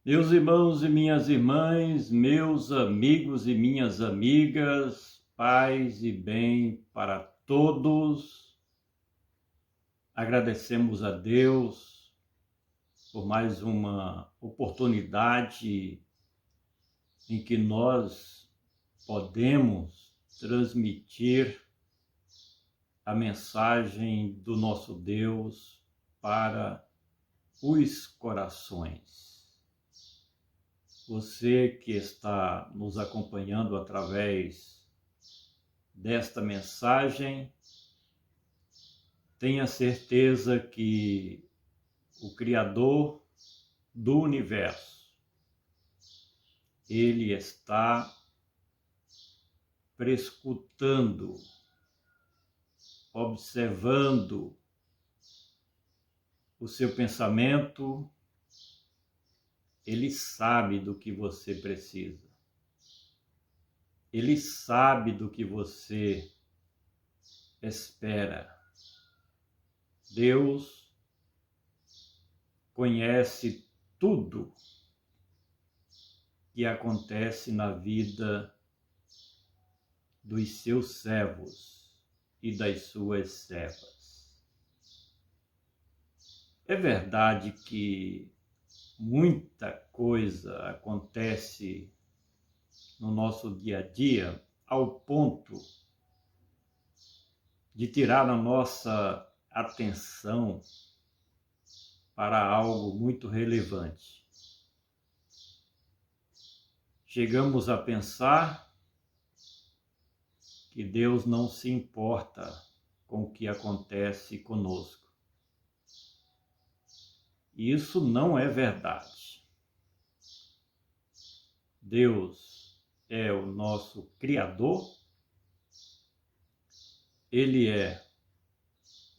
Meus irmãos e minhas irmãs, meus amigos e minhas amigas, paz e bem para todos. Agradecemos a Deus por mais uma oportunidade em que nós podemos transmitir a mensagem do nosso Deus para os corações. Você que está nos acompanhando através desta mensagem, tenha certeza que o Criador do Universo, Ele está prescutando, observando o seu pensamento. Ele sabe do que você precisa. Ele sabe do que você espera. Deus conhece tudo que acontece na vida dos seus servos e das suas servas. É verdade que muita coisa acontece no nosso dia a dia ao ponto de tirar a nossa atenção para algo muito relevante. Chegamos a pensar que Deus não se importa com o que acontece conosco. E isso não é verdade. Deus é o nosso Criador, Ele é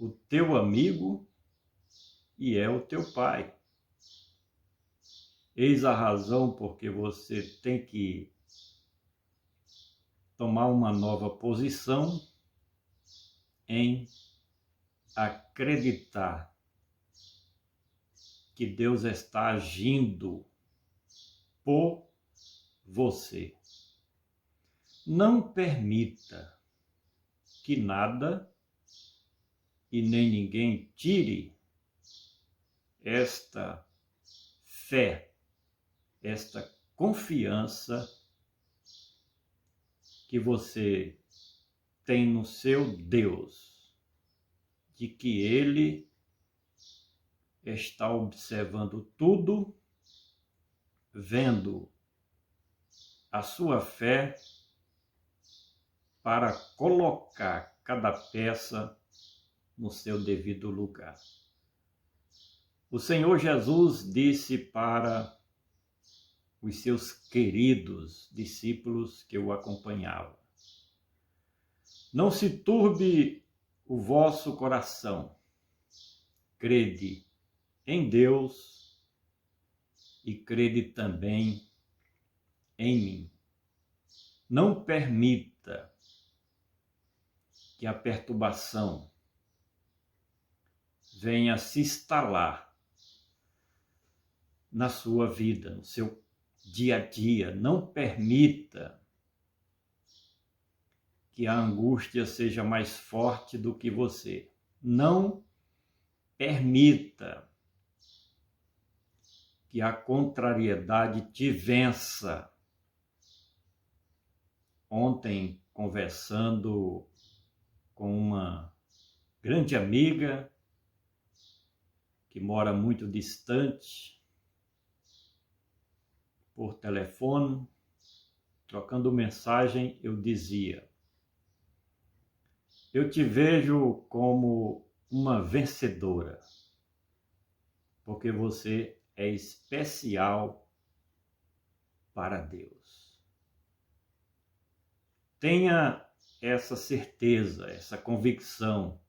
o teu amigo e é o teu Pai. Eis a razão porque você tem que tomar uma nova posição em acreditar que Deus está agindo por você. Não permita que nada e nem ninguém tire esta fé, esta confiança que você tem no seu Deus, de que Ele está observando tudo, vendo a sua fé para colocar cada peça no seu devido lugar. O Senhor Jesus disse para os seus queridos discípulos que o acompanhavam: não se turbe o vosso coração, crede em Deus e crede também em mim. Não permita que a perturbação venha se instalar na sua vida, no seu dia a dia. Não permita que a angústia seja mais forte do que você. Não permita que a contrariedade te vença. Ontem, conversando com uma grande amiga que mora muito distante, por telefone, trocando mensagem, eu dizia: eu te vejo como uma vencedora, porque você é especial para Deus. Tenha essa certeza, essa convicção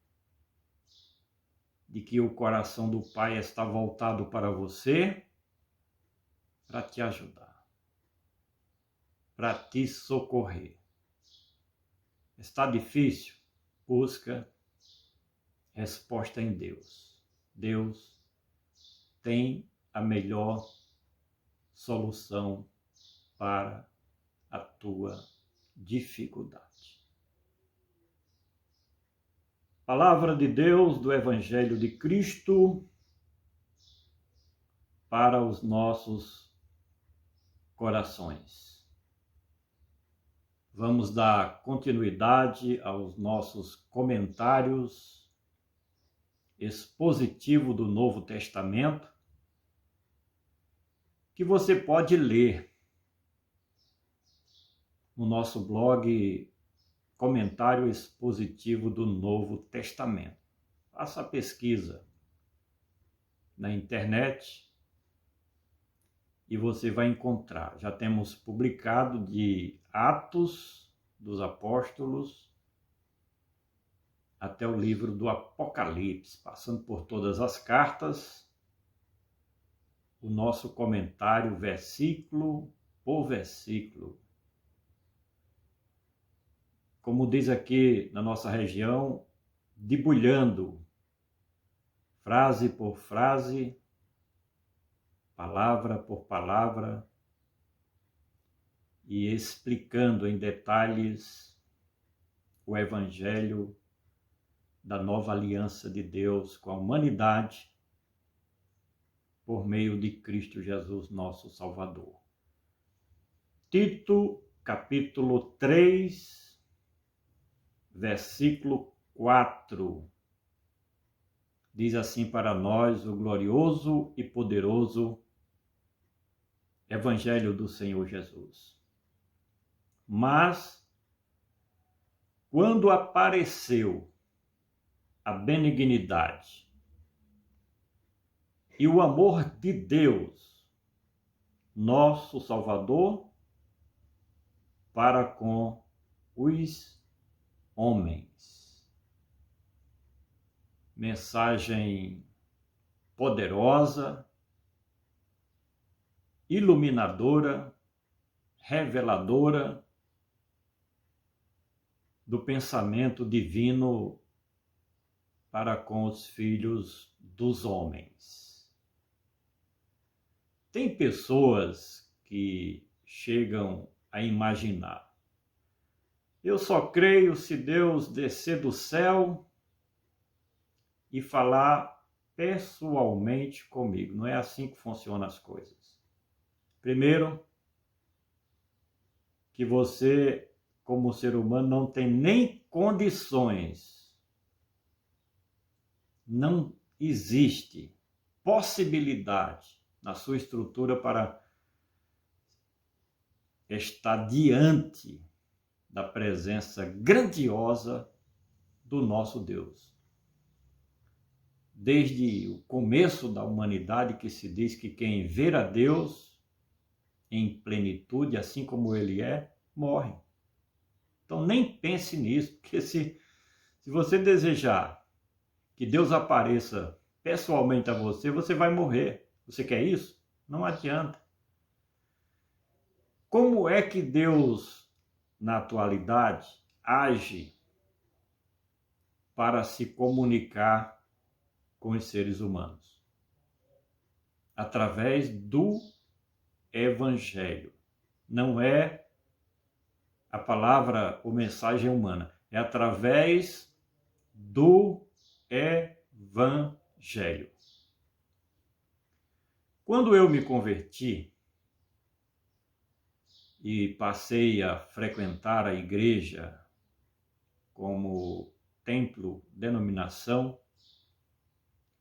de que o coração do Pai está voltado para você, para te ajudar, para te socorrer. Está difícil? Busca resposta em Deus. Deus tem a melhor solução para a tua dificuldade. Palavra de Deus do Evangelho de Cristo para os nossos corações. Vamos dar continuidade aos nossos comentários expositivos do Novo Testamento, que você pode ler no nosso blog Comentário Expositivo do Novo Testamento. Faça a pesquisa na internet e você vai encontrar. Já temos publicado de Atos dos Apóstolos até o livro do Apocalipse, passando por todas as cartas, o nosso comentário versículo por versículo. Como diz aqui na nossa região, debulhando, frase por frase, palavra por palavra, e explicando em detalhes o Evangelho da nova aliança de Deus com a humanidade por meio de Cristo Jesus, nosso Salvador. Tito, capítulo 3, versículo 4, diz assim para nós o glorioso e poderoso Evangelho do Senhor Jesus. Mas, quando apareceu a benignidade e o amor de Deus, nosso Salvador, para com os homens. Mensagem poderosa, iluminadora, reveladora do pensamento divino para com os filhos dos homens. Tem pessoas que chegam a imaginar: eu só creio se Deus descer do céu e falar pessoalmente comigo. Não é assim que funcionam as coisas. Primeiro, que você, como ser humano, não tem nem condições, não existe possibilidade na sua estrutura para estar diante da presença grandiosa do nosso Deus. Desde o começo da humanidade, que se diz que quem ver a Deus em plenitude, assim como ele é, morre. Então nem pense nisso, porque se você desejar que Deus apareça pessoalmente a você, você vai morrer. Você quer isso? Não adianta. Como é que Deus, na atualidade, age para se comunicar com os seres humanos? Através do Evangelho. Não é a palavra ou mensagem humana, é através do Evangelho. Quando eu me converti e passei a frequentar a igreja como templo, denominação,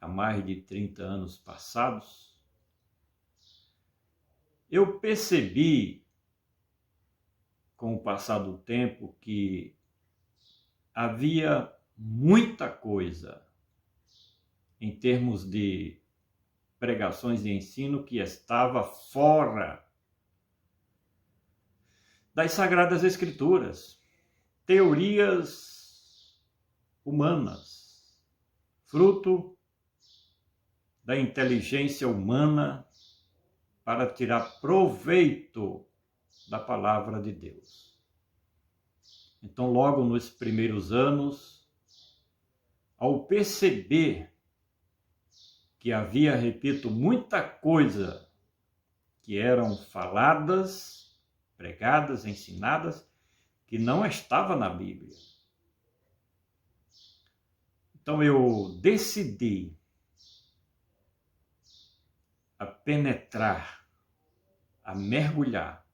há mais de 30 anos passados, eu percebi, com o passar do tempo, que havia muita coisa em termos de pregações e ensino que estava fora das Sagradas Escrituras, teorias humanas, fruto da inteligência humana para tirar proveito da palavra de Deus. Então, logo nos primeiros anos, ao perceber que havia, repito, muita coisa que eram faladas, pregadas, ensinadas, que não estava na Bíblia. Então eu decidi a penetrar, a mergulhar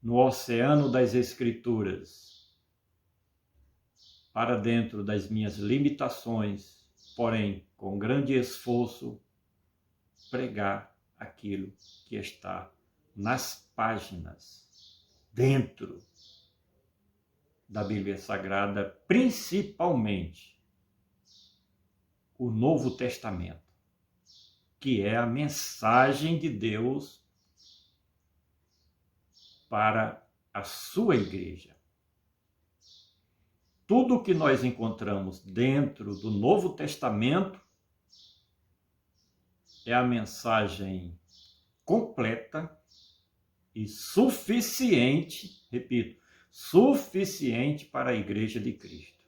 no oceano das Escrituras, para dentro das minhas limitações, porém, com grande esforço, pregar aquilo que está nas páginas, dentro da Bíblia Sagrada, principalmente o Novo Testamento, que é a mensagem de Deus para a sua igreja. Tudo o que nós encontramos dentro do Novo Testamento é a mensagem completa e suficiente, repito, suficiente para a Igreja de Cristo.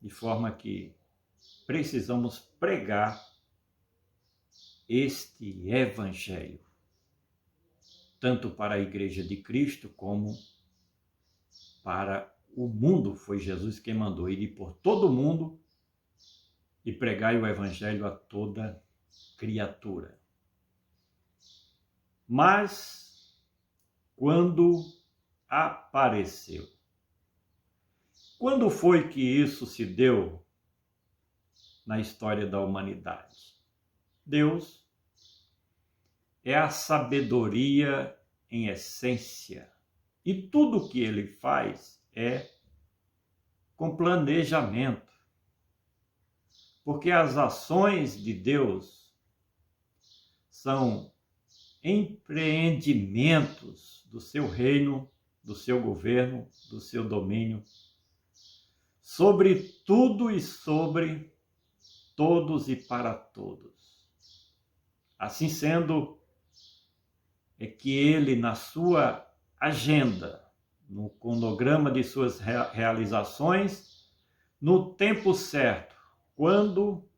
De forma que precisamos pregar este Evangelho, tanto para a Igreja de Cristo como para o mundo. Foi Jesus quem mandou ir por todo o mundo e pregai o Evangelho a toda criatura. Mas, quando apareceu, quando foi que isso se deu na história da humanidade? Deus é a sabedoria em essência, e tudo o que ele faz é com planejamento, porque as ações de Deus são empreendimentos do seu reino, do seu governo, do seu domínio, sobre tudo e sobre todos e para todos. Assim sendo, é que ele, na sua agenda, no cronograma de suas realizações, no tempo certo, quando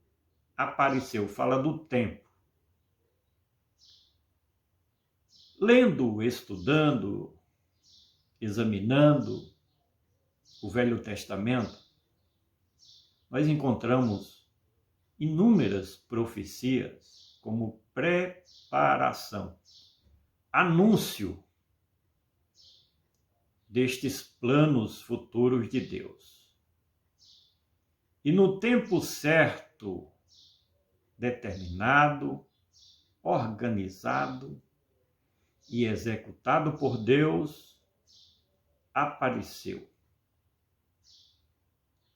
apareceu, fala do tempo. Lendo, estudando, examinando o Velho Testamento, nós encontramos inúmeras profecias como preparação, anúncio destes planos futuros de Deus. E no tempo certo, determinado, organizado e executado por Deus, apareceu.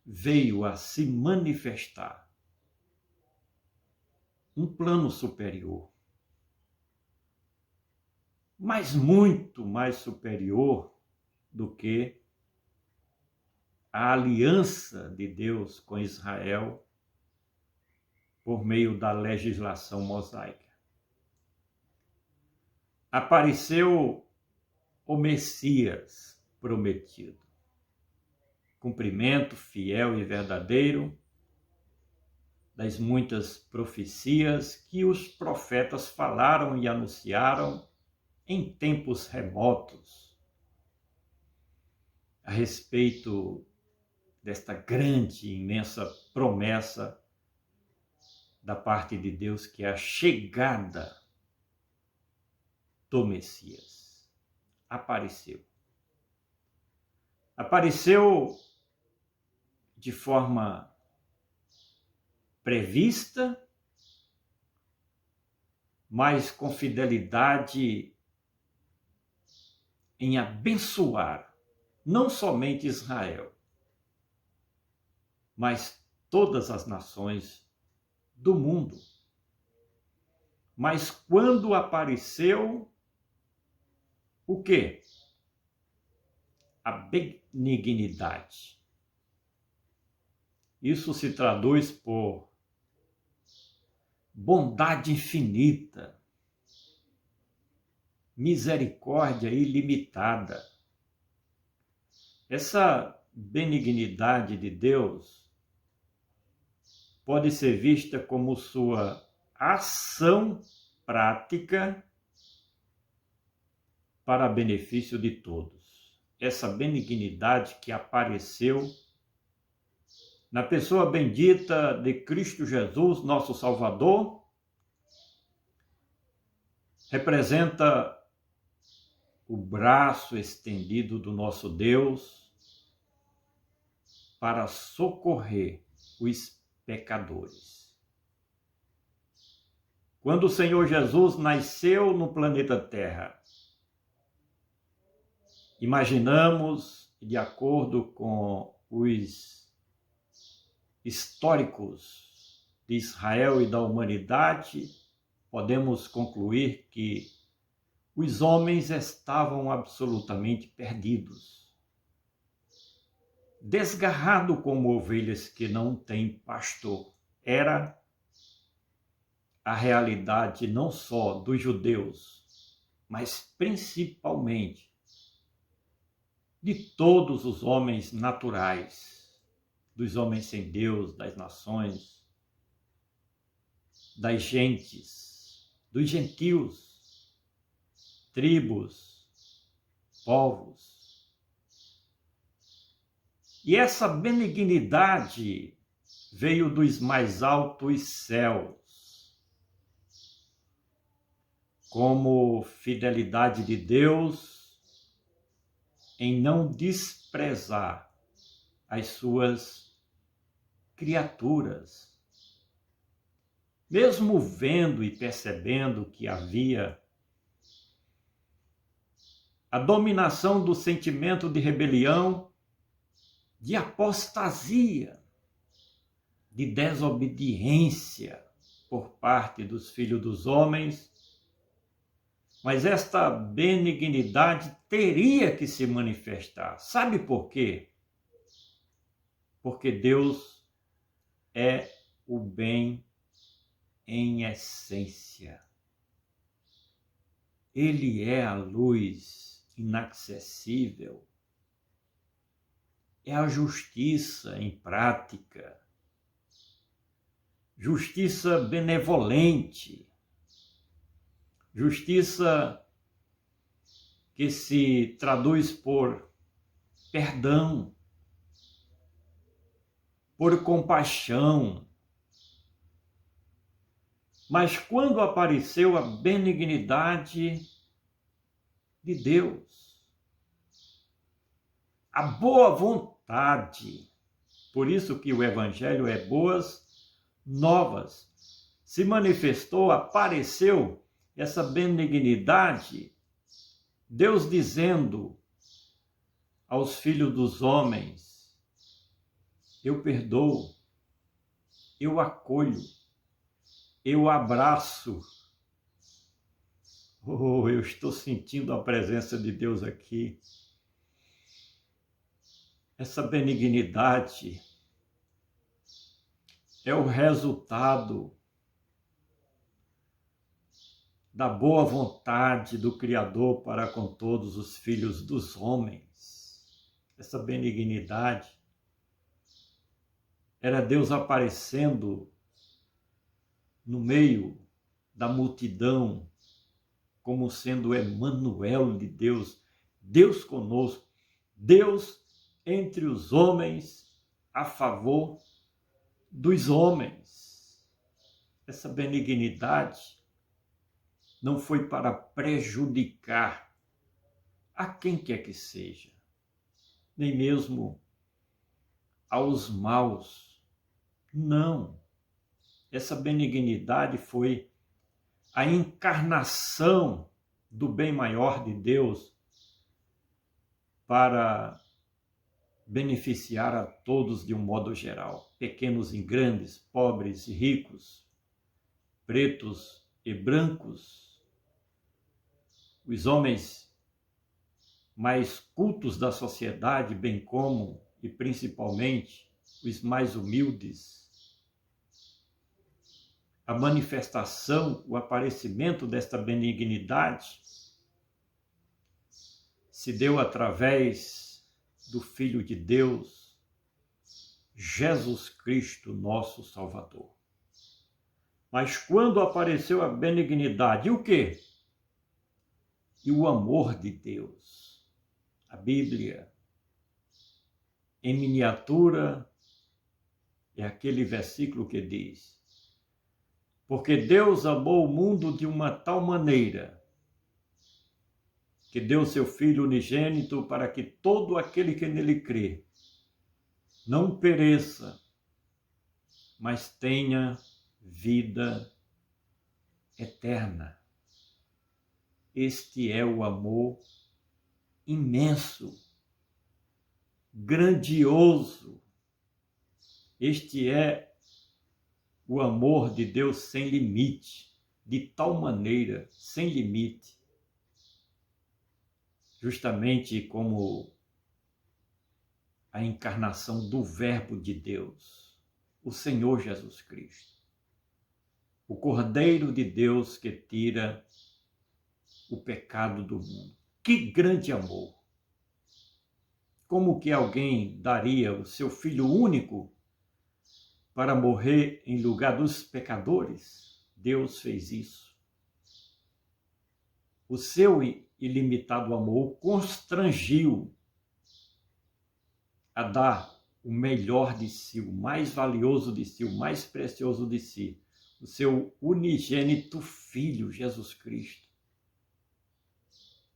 Veio a se manifestar um plano superior, mas muito mais superior do que a aliança de Deus com Israel por meio da legislação mosaica. Apareceu o Messias prometido, cumprimento fiel e verdadeiro das muitas profecias que os profetas falaram e anunciaram em tempos remotos a respeito desta grande, imensa promessa da parte de Deus, que é a chegada do Messias. Apareceu. Apareceu de forma prevista, mas com fidelidade em abençoar não somente Israel, mas todas as nações do mundo. Mas quando apareceu, o quê? A benignidade. Isso se traduz por bondade infinita, misericórdia ilimitada. Essa benignidade de Deus pode ser vista como sua ação prática para benefício de todos. Essa benignidade que apareceu na pessoa bendita de Cristo Jesus, nosso Salvador, representa o braço estendido do nosso Deus para socorrer os pecadores. Quando o Senhor Jesus nasceu no planeta Terra, imaginamos, de acordo com os históricos de Israel e da humanidade, podemos concluir que os homens estavam absolutamente perdidos, desgarrados como ovelhas que não têm pastor. Era a realidade não só dos judeus, mas principalmente de todos os homens naturais, dos homens sem Deus, das nações, das gentes, dos gentios, tribos, povos. E essa benignidade veio dos mais altos céus, como fidelidade de Deus em não desprezar as suas criaturas. Mesmo vendo e percebendo que havia a dominação do sentimento de rebelião, de apostasia, de desobediência por parte dos filhos dos homens, mas esta benignidade teria que se manifestar. Sabe por quê? Porque Deus é o bem em essência. Ele é a luz inacessível. É a justiça em prática. Justiça benevolente. Justiça que se traduz por perdão, por compaixão. Mas quando apareceu a benignidade de Deus, a boa vontade, por isso que o Evangelho é boas novas, se manifestou, apareceu essa benignidade, Deus dizendo aos filhos dos homens: eu perdoo, eu acolho, eu abraço. Oh, eu estou sentindo a presença de Deus aqui. Essa benignidade é o resultado da boa vontade do Criador para com todos os filhos dos homens. Essa benignidade era Deus aparecendo no meio da multidão, como sendo Emanuel de Deus, Deus conosco, Deus entre os homens, a favor dos homens. Essa benignidade não foi para prejudicar a quem quer que seja, nem mesmo aos maus. Não. Essa benignidade foi a encarnação do bem maior de Deus para beneficiar a todos de um modo geral, pequenos e grandes, pobres e ricos, pretos e brancos, os homens mais cultos da sociedade, bem como e principalmente os mais humildes. A manifestação, o aparecimento desta benignidade se deu através do Filho de Deus, Jesus Cristo, nosso Salvador. Mas quando apareceu a benignidade, e o quê? E o amor de Deus. A Bíblia, em miniatura, é aquele versículo que diz: porque Deus amou o mundo de uma tal maneira que deu seu Filho unigênito para que todo aquele que nele crê não pereça, mas tenha vida eterna. Este é o amor imenso, grandioso. Este é o amor de Deus sem limite, de tal maneira, sem limite, justamente como a encarnação do Verbo de Deus, o Senhor Jesus Cristo, o Cordeiro de Deus que tira o pecado do mundo. Que grande amor! Como que alguém daria o seu Filho único para morrer em lugar dos pecadores? Deus fez isso. O seu ilimitado amor constrangiu a dar o melhor de si, o mais valioso de si, o mais precioso de si, o seu unigênito Filho, Jesus Cristo,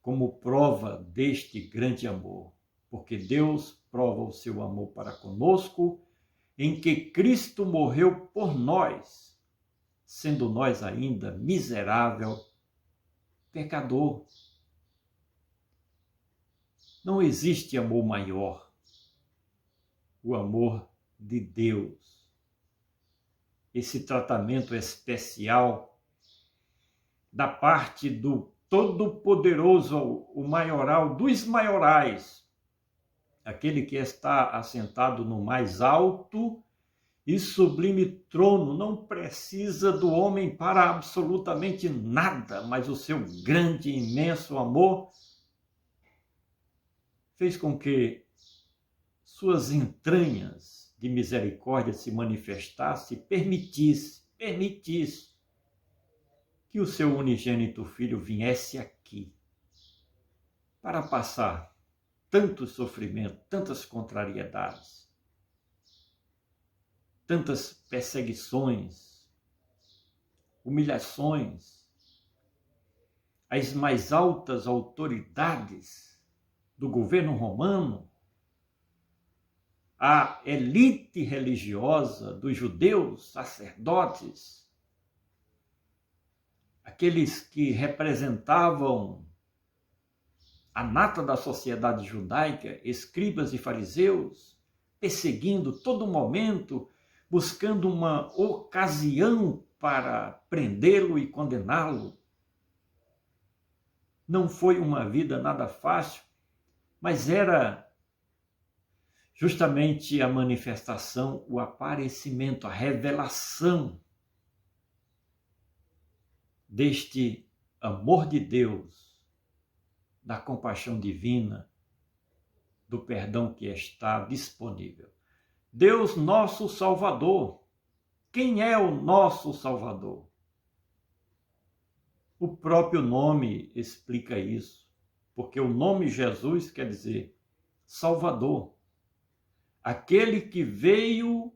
como prova deste grande amor. Porque Deus prova o seu amor para conosco, em que Cristo morreu por nós, sendo nós ainda miserável pecador. Não existe amor maior, o amor de Deus. Esse tratamento especial da parte do Todo-Poderoso, o maioral dos maiorais, aquele que está assentado no mais alto e sublime trono, não precisa do homem para absolutamente nada, mas o seu grande e imenso amor fez com que suas entranhas de misericórdia se manifestasse, permitisse que o seu unigênito Filho viesse aqui para passar tanto sofrimento, tantas contrariedades, tantas perseguições, humilhações, as mais altas autoridades do governo romano, a elite religiosa dos judeus, sacerdotes, aqueles que representavam a nata da sociedade judaica, escribas e fariseus, perseguindo todo momento, buscando uma ocasião para prendê-lo e condená-lo. Não foi uma vida nada fácil, mas era justamente a manifestação, o aparecimento, a revelação deste amor de Deus, da compaixão divina, do perdão que está disponível. Deus, nosso Salvador. Quem é o nosso Salvador? O próprio nome explica isso, porque o nome Jesus quer dizer Salvador, aquele que veio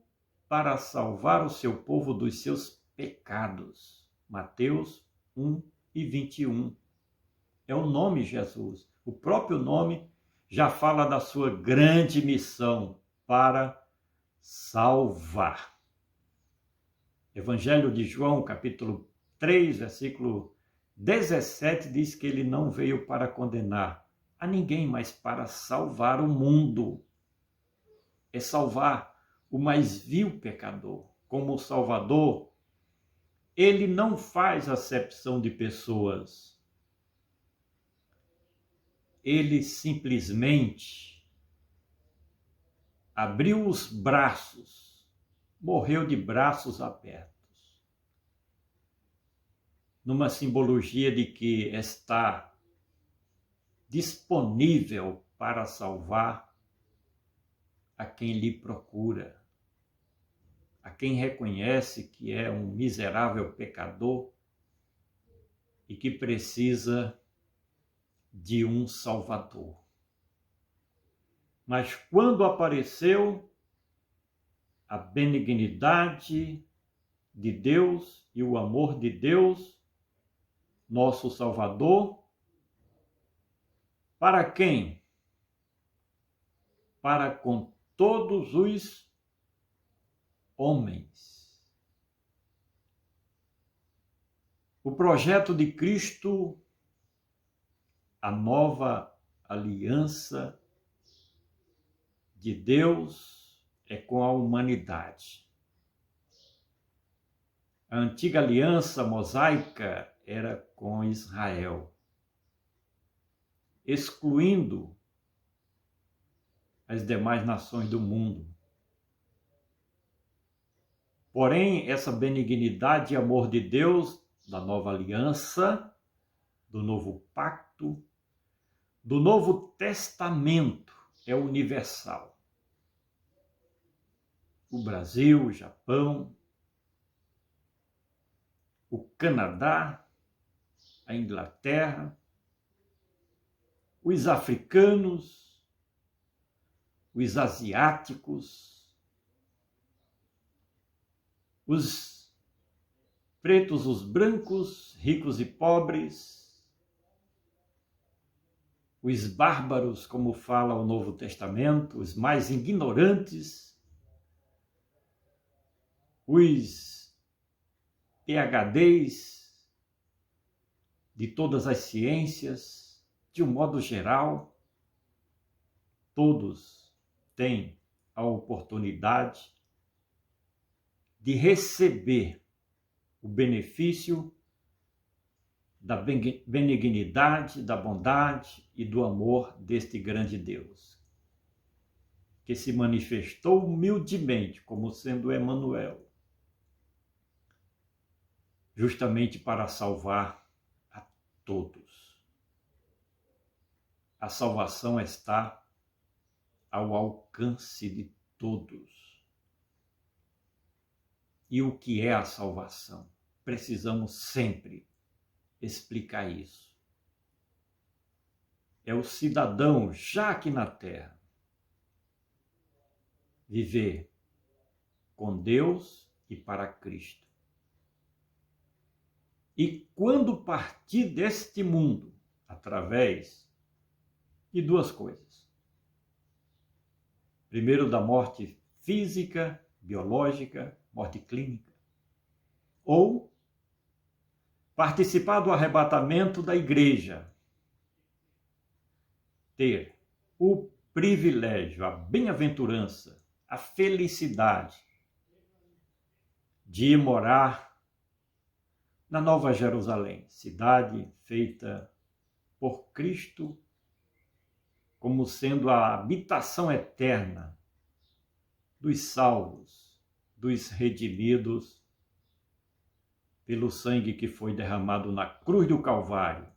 para salvar o seu povo dos seus pecados. Mateus 1:21. É o nome Jesus. O próprio nome já fala da sua grande missão para salvar. Evangelho de João, capítulo 3, versículo 17, diz que ele não veio para condenar a ninguém, mas para salvar o mundo. É salvar o mais vil pecador. Como Salvador, ele não faz acepção de pessoas. Ele simplesmente abriu os braços, morreu de braços abertos, numa simbologia de que está disponível para salvar a quem lhe procura, a quem reconhece que é um miserável pecador e que precisa de um Salvador. Mas quando apareceu a benignidade de Deus e o amor de Deus, nosso Salvador, para quem? Para com todos os homens. O projeto de Cristo, a nova aliança de Deus é com a humanidade. A antiga aliança mosaica era com Israel, excluindo as demais nações do mundo. Porém, essa benignidade e amor de Deus, da nova aliança, do novo pacto, do Novo Testamento, é universal. O Brasil, o Japão, o Canadá, a Inglaterra, os africanos, os asiáticos, os pretos, os brancos, ricos e pobres, os bárbaros, como fala o Novo Testamento, os mais ignorantes, os PhDs de todas as ciências, de um modo geral, todos têm a oportunidade de receber o benefício da benignidade, da bondade e do amor deste grande Deus, que se manifestou humildemente como sendo Emanuel, justamente para salvar a todos. A salvação está ao alcance de todos. E o que é a salvação? Precisamos sempre explicar isso. É o cidadão, já aqui na terra, viver com Deus e para Cristo. E quando partir deste mundo, através de duas coisas. Primeiro, da morte física, biológica, morte clínica. Ou participar do arrebatamento da igreja. Ter o privilégio, a bem-aventurança, a felicidade de ir morar na Nova Jerusalém, cidade feita por Cristo como sendo a habitação eterna dos salvos, dos redimidos pelo sangue que foi derramado na cruz do Calvário,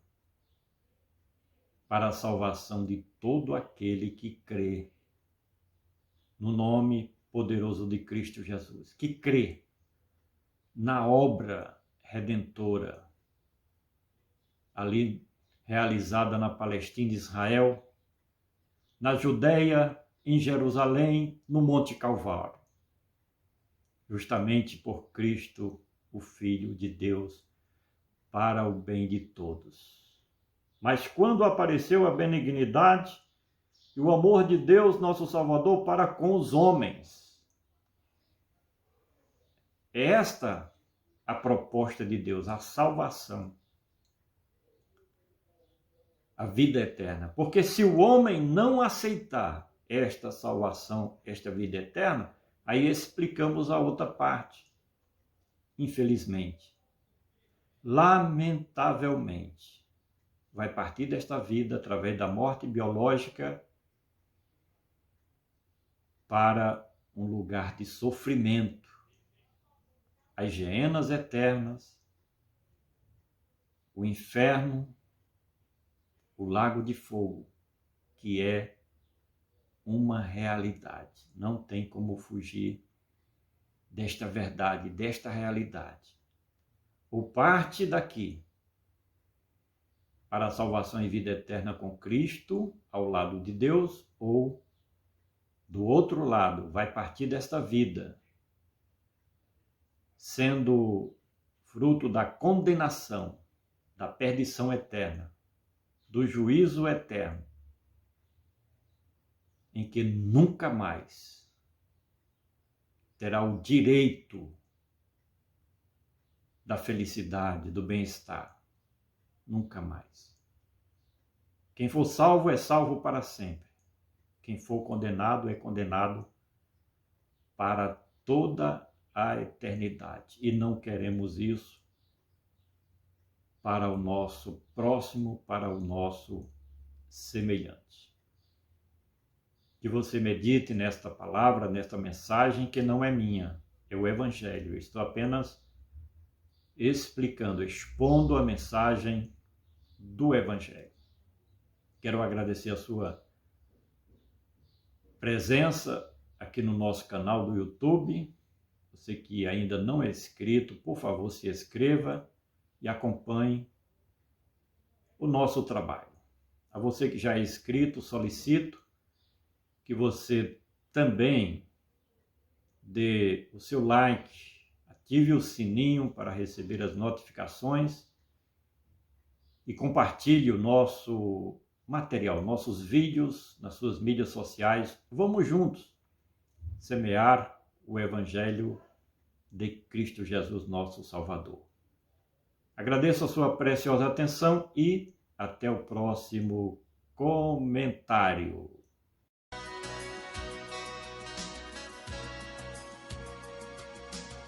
para a salvação de todo aquele que crê no nome poderoso de Cristo Jesus, que crê na obra redentora ali realizada na Palestina e Israel, na Judeia, em Jerusalém, no Monte Calvário, justamente por Cristo, o Filho de Deus, para o bem de todos. Mas quando apareceu a benignidade e o amor de Deus, nosso Salvador, para com os homens, é esta a proposta de Deus, a salvação, a vida eterna. Porque se o homem não aceitar esta salvação, esta vida eterna, aí explicamos a outra parte. Infelizmente, lamentavelmente, vai partir desta vida através da morte biológica para um lugar de sofrimento, as hienas eternas, o inferno, o lago de fogo, que é uma realidade. Não tem como fugir desta verdade, desta realidade. Ou parte daqui para a salvação e vida eterna com Cristo, ao lado de Deus, ou do outro lado, vai partir desta vida, sendo fruto da condenação, da perdição eterna, do juízo eterno, em que nunca mais terá o direito da felicidade, do bem-estar. Nunca mais. Quem for salvo é salvo para sempre. Quem for condenado é condenado para toda a eternidade. E não queremos isso para o nosso próximo, para o nosso semelhante. Que você medite nesta palavra, nesta mensagem que não é minha, é o Evangelho. Eu estou apenas explicando, expondo a mensagem do Evangelho. Quero agradecer a sua presença aqui no nosso canal do YouTube. Você que ainda não é inscrito, por favor, se inscreva e acompanhe o nosso trabalho. A você que já é inscrito, solicito que você também dê o seu like, ative o sininho para receber as notificações e compartilhe o nosso material, nossos vídeos nas suas mídias sociais. Vamos juntos semear o Evangelho de Cristo Jesus, nosso Salvador. Agradeço a sua preciosa atenção e até o próximo comentário.